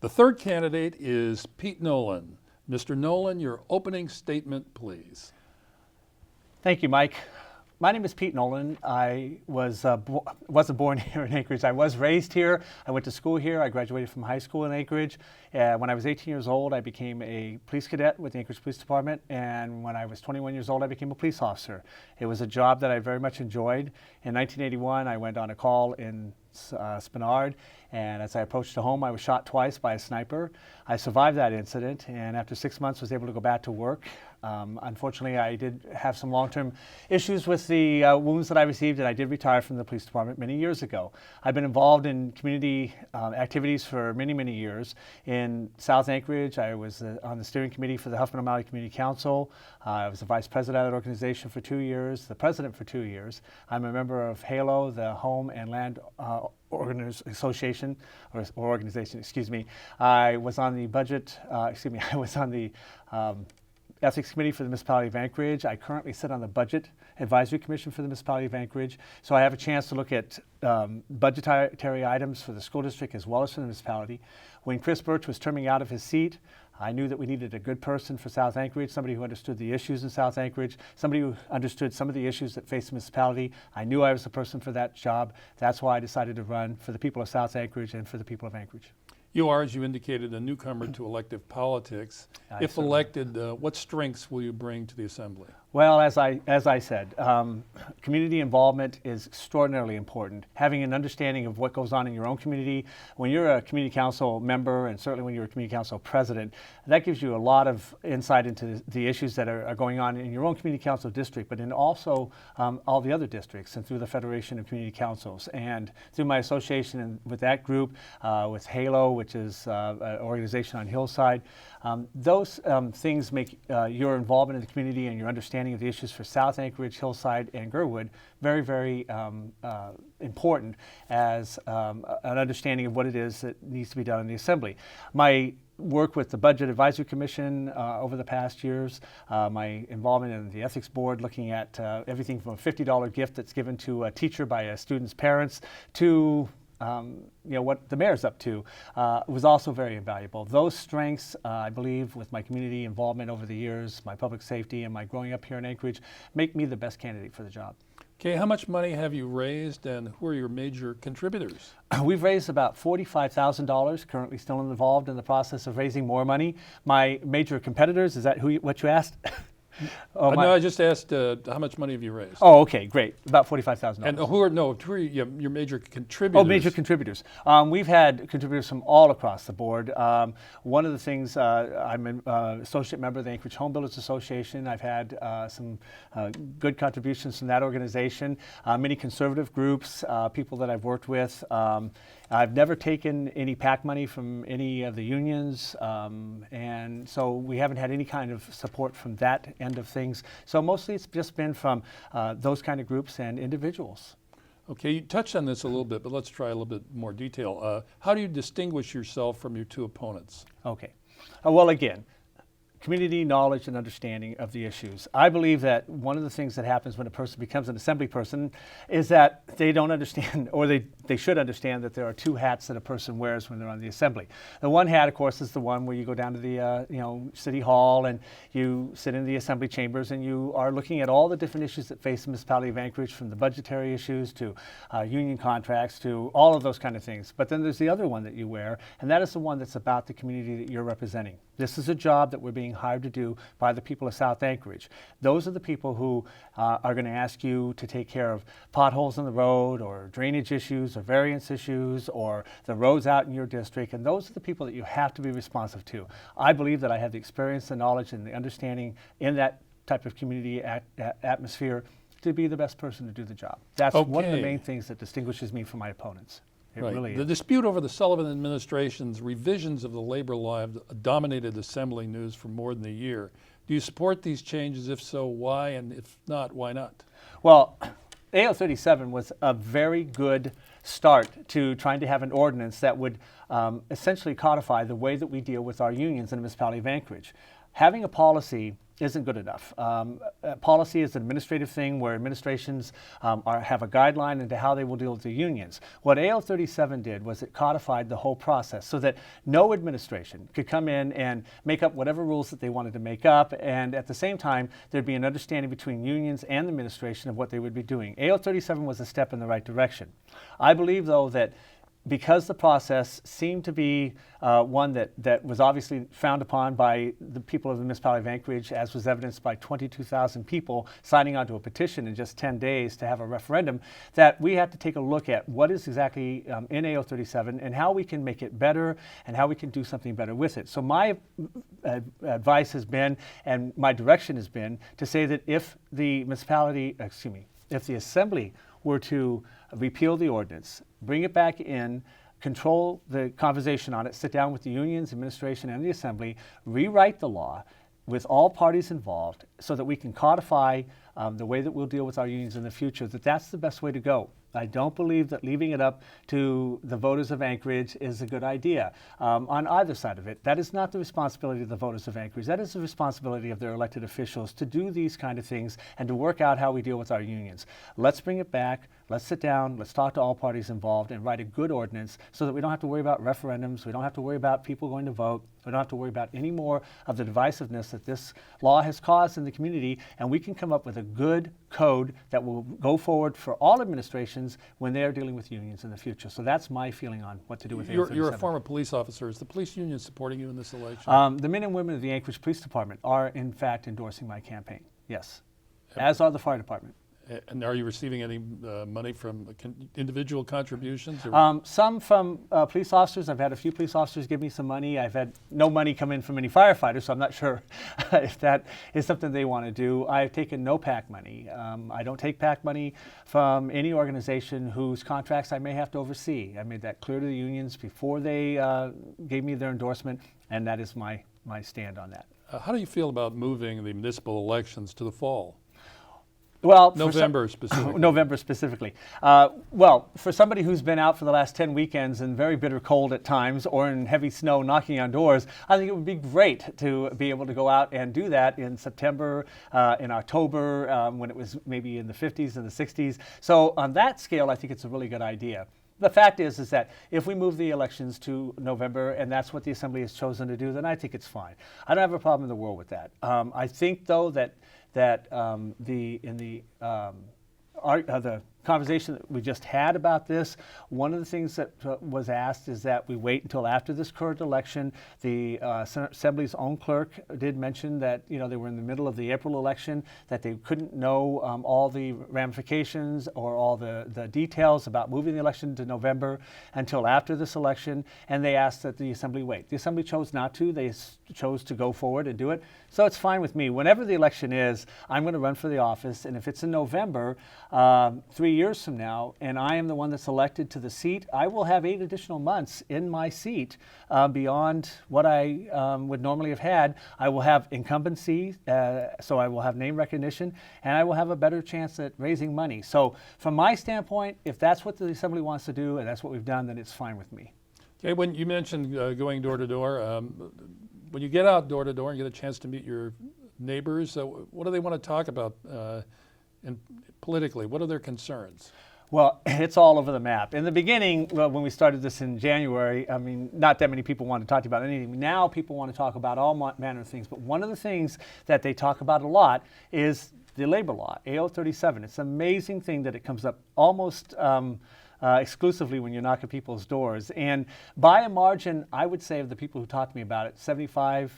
The third candidate is Pete Nolan. Mr. Nolan, your opening statement, please. Thank you, Mike. My name is Pete Nolan. I wasn't born here in Anchorage. I was raised here. I went to school here. I graduated from high school in Anchorage. When I was 18 years old, I became a police cadet with the Anchorage Police Department. And when I was 21 years old, I became a police officer. It was a job that I very much enjoyed. In 1981, I went on a call in Spenard, and as I approached the home, I was shot twice by a sniper. I survived that incident, and after 6 months was able to go back to work. Unfortunately, I did have some long-term issues with the wounds that I received, and I did retire from the police department many years ago. I've been involved in community activities for many, many years. In South Anchorage, I was on the steering committee for the Huffman O'Malley Community Council. I was the vice president of that organization for 2 years, the president for 2 years. I'm a member of HALO, the Home and Land Association, or organization, excuse me. I was on the budget, I was on the Ethics Committee for the Municipality of Anchorage. I currently sit on the Budget Advisory Commission for the Municipality of Anchorage. So I have a chance to look at budgetary items for the school district as well as for the municipality. When Chris Birch was terming out of his seat, I knew that we needed a good person for South Anchorage, somebody who understood the issues in South Anchorage, somebody who understood some of the issues that face the municipality. I knew I was the person for that job. That's why I decided to run for the people of South Anchorage and for the people of Anchorage. You are, as you indicated, a newcomer to elective politics. If elected, what strengths will you bring to the Assembly? Well, as I said, community involvement is extraordinarily important. Having an understanding of what goes on in your own community. When you're a community council member, and certainly when you're a community council president, that gives you a lot of insight into the issues that are going on in your own community council district, but in also all the other districts and through the Federation of Community Councils. And through my association with that group, with HALO, which is an organization on Hillside, those things make your involvement in the community and your understanding of the issues for South Anchorage, Hillside, and Gerwood very, very important as an understanding of what it is that needs to be done in the Assembly. My work with the Budget Advisory Commission over the past years, my involvement in the Ethics Board, looking at everything from a $50 gift that's given to a teacher by a student's parents to what the mayor's up to was also very invaluable. Those strengths, I believe, with my community involvement over the years, my public safety, and my growing up here in Anchorage, make me the best candidate for the job. Okay, how much money have you raised, and who are your major contributors? We've raised about $45,000, currently still involved in the process of raising more money. My major competitors, is that what you asked? No, I just asked how much money have you raised? Oh, okay, great. About $45,000. And who are your major contributors? Oh, major contributors. We've had contributors from all across the board. One of the things, I'm an associate member of the Anchorage Home Builders Association. I've had some good contributions from that organization. Many conservative groups, people that I've worked with. I've never taken any PAC money from any of the unions, and so we haven't had any kind of support from that end of things. So mostly it's just been from those kind of groups and individuals. Okay, you touched on this a little bit, but let's try a little bit more detail. How do you distinguish yourself from your two opponents? Okay. Well, again, community knowledge and understanding of the issues. I believe that one of the things that happens when a person becomes an assembly person is that they don't understand, or they should understand, that there are two hats that a person wears when they're on the assembly. The one hat, of course, is the one where you go down to the City Hall and you sit in the assembly chambers and you are looking at all the different issues that face the municipality of Anchorage, from the budgetary issues to union contracts to all of those kind of things. But then there's the other one that you wear, and that is the one that's about the community that you're representing. This is a job that we're being hired to do by the people of South Anchorage. Those are the people who are going to ask you to take care of potholes in the road, or drainage issues, or variance issues, or the roads out in your district, and those are the people that you have to be responsive to. I believe that I have the experience, the knowledge, and the understanding in that type of community atmosphere to be the best person to do the job. That's one of the main things that distinguishes me from my opponents. It really is. The dispute over the Sullivan administration's revisions of the labor law have dominated Assembly news for more than a year. Do you support these changes? If so, why? And if not, why not? Well, AO 37 was a very good start to trying to have an ordinance that would essentially codify the way that we deal with our unions in the municipality of Anchorage. having a policy isn't good enough. Policy is an administrative thing where administrations have a guideline into how they will deal with the unions. What AL 37 did was it codified the whole process so that no administration could come in and make up whatever rules that they wanted to make up, and at the same time there'd be an understanding between unions and the administration of what they would be doing. AL 37 was a step in the right direction. I believe, though, that because the process seemed to be one that was obviously frowned upon by the people of the municipality of Anchorage, as was evidenced by 22,000 people signing onto a petition in just 10 days to have a referendum, that we have to take a look at what is exactly in AO 37 and how we can make it better and how we can do something better with it. So my advice has been, and my direction has been, to say that if the if the assembly were to repeal the ordinance, bring it back in, control the conversation on it, sit down with the unions, administration, and the assembly, rewrite the law with all parties involved so that we can codify the way that we'll deal with our unions in the future, that's the best way to go. I don't believe that leaving it up to the voters of Anchorage is a good idea on either side of it. That is not the responsibility of the voters of Anchorage. That is the responsibility of their elected officials to do these kind of things and to work out how we deal with our unions. Let's bring it back. Let's sit down. Let's talk to all parties involved and write a good ordinance so that we don't have to worry about referendums. We don't have to worry about people going to vote. We don't have to worry about any more of the divisiveness that this law has caused in the community, and we can come up with a good code that will go forward for all administrations when they are dealing with unions in the future. So that's my feeling on what to do with AO 37. You're a former police officer. Is the police union supporting you in this election? The men and women of the Anchorage Police Department are, in fact, endorsing my campaign, yes, as are the fire department. And are you receiving any money from individual contributions? Or? Some from police officers. I've had a few police officers give me some money. I've had no money come in from any firefighters, so I'm not sure if that is something they want to do. I've taken no PAC money. I don't take PAC money from any organization whose contracts I may have to oversee. I made that clear to the unions before they gave me their endorsement, and that is my stand on that. How do you feel about moving the municipal elections to the fall? Well, November specifically. November specifically. Well, for somebody who's been out for the last 10 weekends in very bitter cold at times or in heavy snow knocking on doors, I think it would be great to be able to go out and do that in September, in October, when it was maybe in the 50s and the 60s. So on that scale, I think it's a really good idea. The fact is that if we move the elections to November and that's what the Assembly has chosen to do, then I think it's fine. I don't have a problem in the world with that. I think, though, that the conversation that we just had about this, one of the things that was asked is that we wait until after this current election. The Assembly's own clerk did mention that they were in the middle of the April election, that they couldn't know all the ramifications or all the details about moving the election to November until after this election, and they asked that the Assembly wait. The Assembly chose not to. They chose to go forward and do it. So it's fine with me. Whenever the election is, I'm going to run for the office, and if it's in November, 3 years from now, and I am the one that's elected to the seat, I will have 8 additional months in my seat beyond what I would normally have had. I will have incumbency, so I will have name recognition, and I will have a better chance at raising money. So from my standpoint, if that's what the Assembly wants to do, and that's what we've done, then it's fine with me. Okay, when you mentioned going door to door, when you get out door to door and get a chance to meet your neighbors, what do they want to talk about and politically? What are their concerns? Well, it's all over the map. In the beginning, when we started this in January, I mean, not that many people wanted to talk about anything. Now people want to talk about all manner of things. But one of the things that they talk about a lot is the labor law, AO 37. It's an amazing thing that it comes up almost exclusively when you knock at people's doors. And by a margin, I would say of the people who talk to me about it, 75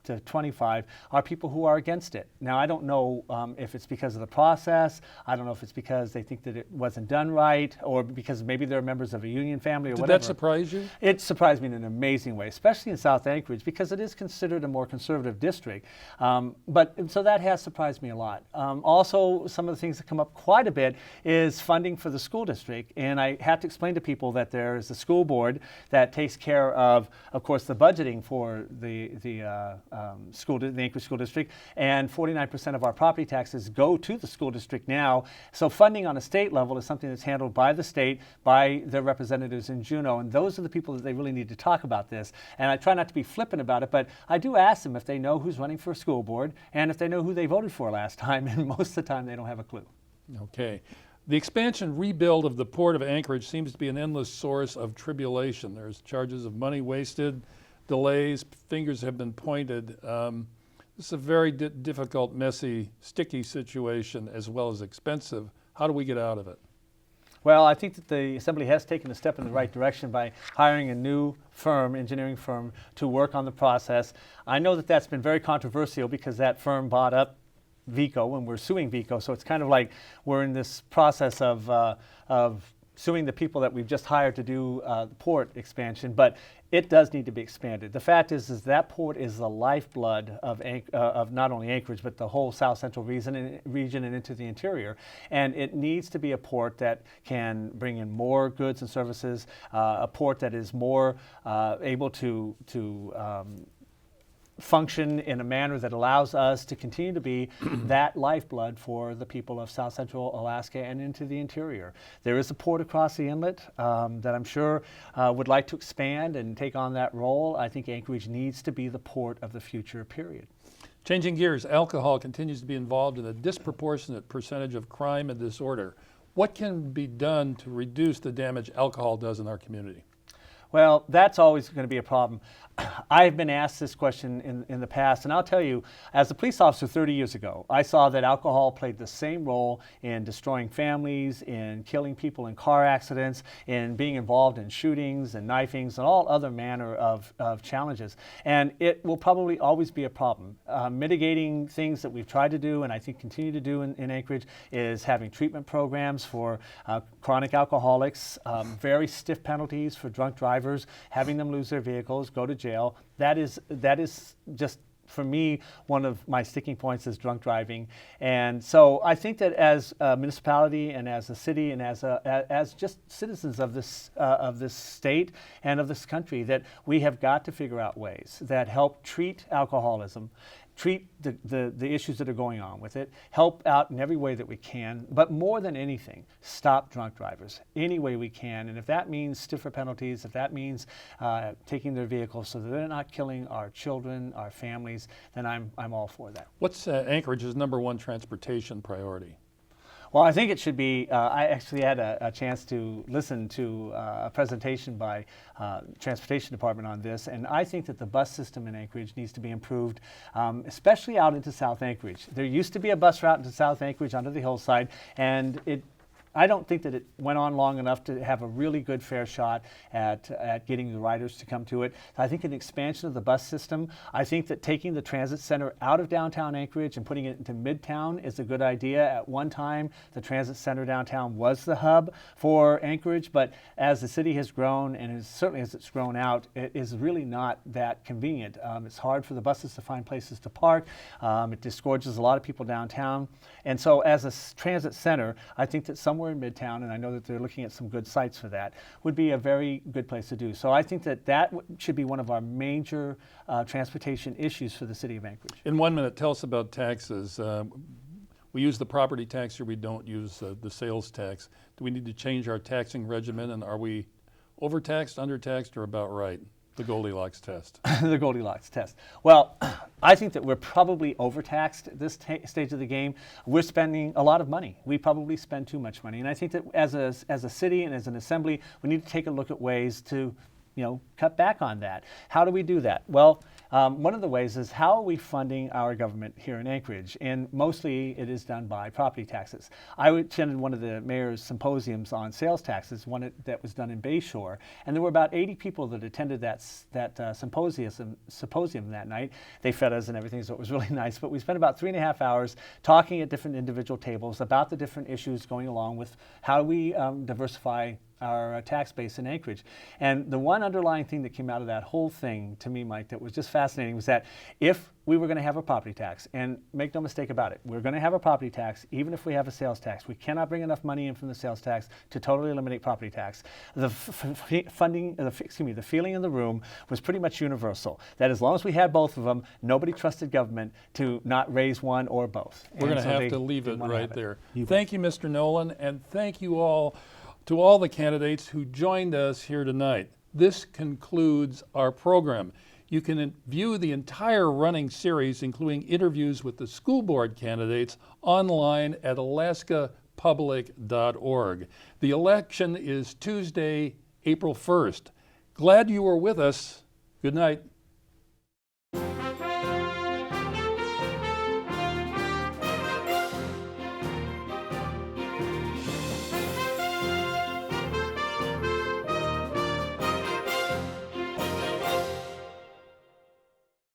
to 25 are people who are against it. Now, I don't know if it's because of the process. I don't know if it's because they think that it wasn't done right, or because maybe they're members of a union family or whatever. Did that surprise you? It surprised me in an amazing way, especially in South Anchorage, because it is considered a more conservative district. So that has surprised me a lot. Also, some of the things that come up quite a bit is funding for the school district. And I have to explain to people that there is a school board that takes care of course, the budgeting for the the Anchorage School District, and 49% of our property taxes go to the school district now. So funding on a state level is something that's handled by the state, by their representatives in Juneau, and those are the people that they really need to talk about this. And I try not to be flippant about it, but I do ask them if they know who's running for a school board and if they know who they voted for last time, and most of the time they don't have a clue. Okay. The expansion rebuild of the Port of Anchorage seems to be an endless source of tribulation. There's charges of money wasted, delays, fingers have been pointed. This is a very difficult, messy, sticky situation as well as expensive. How do we get out of it? Well, I think that the Assembly has taken a step in the right direction by hiring a new firm, engineering firm, to work on the process. I know that that's been very controversial because that firm bought up VECO and we're suing VECO, so it's kind of like we're in this process of suing the people that we've just hired to do the port expansion, but it does need to be expanded. The fact is that port is the lifeblood of not only Anchorage, but the whole South Central region and into the interior. And it needs to be a port that can bring in more goods and services, a port that is more able to function in a manner that allows us to continue to be that lifeblood for the people of South Central Alaska and into the interior. There is a port across the inlet that I'm sure would like to expand and take on that role. I think Anchorage needs to be the port of the future, period. Changing gears, alcohol continues to be involved in a disproportionate percentage of crime and disorder. What can be done to reduce the damage alcohol does in our community? Well, that's always going to be a problem. I've been asked this question in the past, and I'll tell you, as a police officer 30 years ago, I saw that alcohol played the same role in destroying families, in killing people in car accidents, in being involved in shootings and knifings and all other manner of challenges. And it will probably always be a problem. Mitigating things that we've tried to do, and I think continue to do in Anchorage, is having treatment programs for chronic alcoholics, very stiff penalties for drunk drivers, having them lose their vehicles, go to jail. That is just, for me, one of my sticking points is drunk driving. And so I think that as a municipality and as a city and as just citizens of this state and of this country, that we have got to figure out ways that help treat alcoholism, treat the issues that are going on with it, help out in every way that we can, but more than anything, stop drunk drivers any way we can. And if that means stiffer penalties, if that means taking their vehicles so that they're not killing our children, our families, then I'm all for that. What's Anchorage's #1 transportation priority? Well, I think it should be, I actually had a chance to listen to a presentation by Transportation Department on this, and I think that the bus system in Anchorage needs to be improved, especially out into South Anchorage. There used to be a bus route into South Anchorage under the hillside, and I don't think that it went on long enough to have a really good fair shot at getting the riders to come to it. I think an expansion of the bus system, I think that taking the transit center out of downtown Anchorage and putting it into Midtown is a good idea. At one time, the transit center downtown was the hub for Anchorage, but as the city has grown, and certainly as it's grown out, it is really not that convenient. It's hard for the buses to find places to park. It discourages a lot of people downtown. And so as a transit center, I think that somewhere in Midtown, and I know that they're looking at some good sites for that, would be a very good place to do. So I think that should be one of our major transportation issues for the city of Anchorage. In 1 minute, tell us about taxes. We use the property tax here, we don't use the sales tax. Do we need to change our taxing regimen, and are we overtaxed, undertaxed, or about right? The Goldilocks test. The Goldilocks test. Well, I think that we're probably overtaxed at this stage of the game. We're spending a lot of money. We probably spend too much money. And I think that as a city and as an assembly, we need to take a look at ways to cut back on that. How do we do that? Well, one of the ways is how are we funding our government here in Anchorage? And mostly it is done by property taxes. I attended one of the mayor's symposiums on sales taxes, one that was done in Bayshore, and there were about 80 people that attended that symposium that night. They fed us and everything, so it was really nice. But we spent about 3.5 hours talking at different individual tables about the different issues going along with how we diversify our tax base in Anchorage. And the one underlying thing that came out of that whole thing to me, Mike, that was just fascinating was that if we were going to have a property tax, and make no mistake about it, we're going to have a property tax even if we have a sales tax. We cannot bring enough money in from the sales tax to totally eliminate property tax. The the feeling in the room was pretty much universal, that as long as we had both of them, nobody trusted government to not raise one or both. We're going And to so have to they leave it didn't wanna right have it. there. You bet. Thank you, Mr. Nolan, and thank you all to all the candidates who joined us here tonight. This concludes our program. You can view the entire running series, including interviews with the school board candidates, online at alaskapublic.org. The election is Tuesday, April 1st. Glad you were with us. Good night.